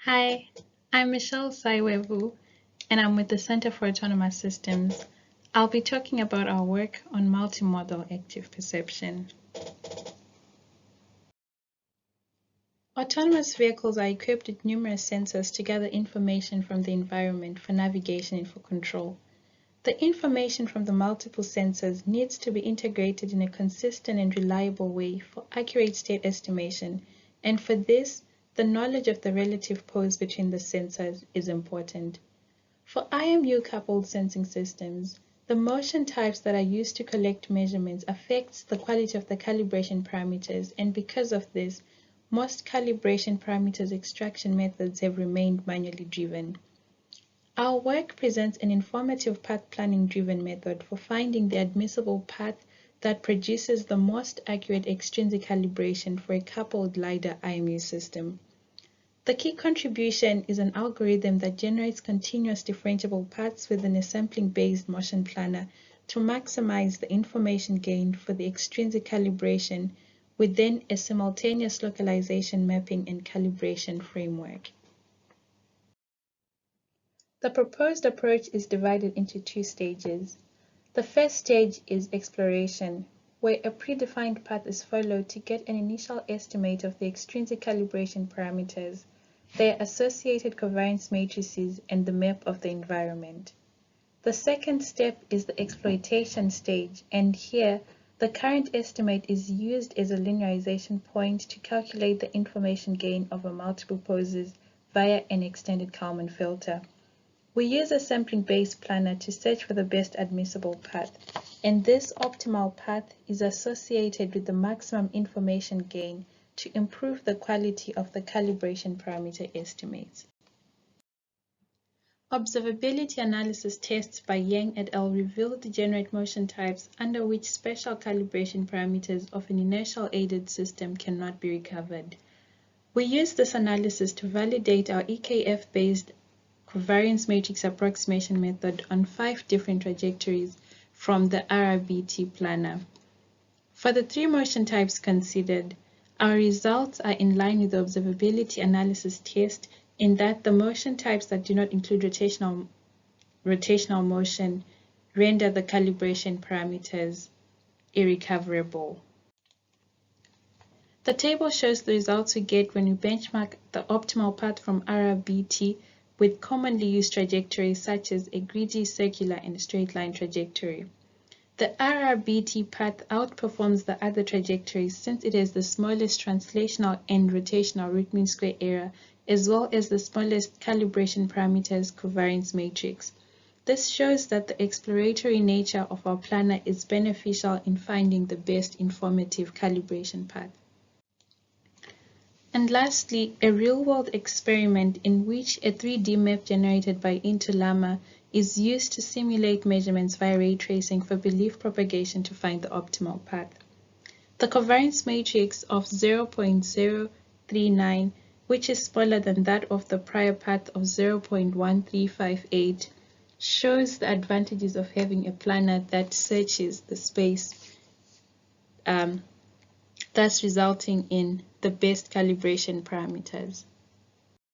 Hi, I'm Michelle Saiwevu, and I'm with the Center for Autonomous Systems. I'll be talking about our work on multimodal active perception. Autonomous vehicles are equipped with numerous sensors to gather information from the environment for navigation and for control. The information from the multiple sensors needs to be integrated in a consistent and reliable way for accurate state estimation, and for this, the knowledge of the relative pose between the sensors is important. For IMU-coupled sensing systems, the motion types that are used to collect measurements affects the quality of the calibration parameters, and because of this, most calibration parameters extraction methods have remained manually driven. Our work presents an informative path planning driven method for finding the admissible path that produces the most accurate extrinsic calibration for a coupled LiDAR IMU system. The key contribution is an algorithm that generates continuous differentiable paths within a sampling-based motion planner to maximize the information gained for the extrinsic calibration within a simultaneous localization mapping and calibration framework. The proposed approach is divided into two stages. The first stage is exploration, where a predefined path is followed to get an initial estimate of the extrinsic calibration parameters, their associated covariance matrices, and the map of the environment. The second step is the exploitation stage, and here, the current estimate is used as a linearization point to calculate the information gain over multiple poses via an extended Kalman filter. We use a sampling-based planner to search for the best admissible path, and this optimal path is associated with the maximum information gain to improve the quality of the calibration parameter estimates. Observability analysis tests by Yang et al. Revealed the generate motion types under which special calibration parameters of an inertial aided system cannot be recovered. We use this analysis to validate our EKF-based covariance matrix approximation method on 5 different trajectories from the RRBT planner. For the 3 motion types considered, our results are in line with the observability analysis test in that the motion types that do not include rotational motion render the calibration parameters irrecoverable. The table shows the results we get when we benchmark the optimal path from RRBT with commonly used trajectories such as a greedy, circular, and straight line trajectory. The RRBT path outperforms the other trajectories since it has the smallest translational and rotational root mean square error, as well as the smallest calibration parameters covariance matrix. This shows that the exploratory nature of our planner is beneficial in finding the best informative calibration path. And lastly, a real-world experiment in which a 3D map generated by Intulama is used to simulate measurements via ray tracing for belief propagation to find the optimal path. The covariance matrix of 0.039, which is smaller than that of the prior path of 0.1358, shows the advantages of having a planner that searches the space, thus resulting in the best calibration parameters.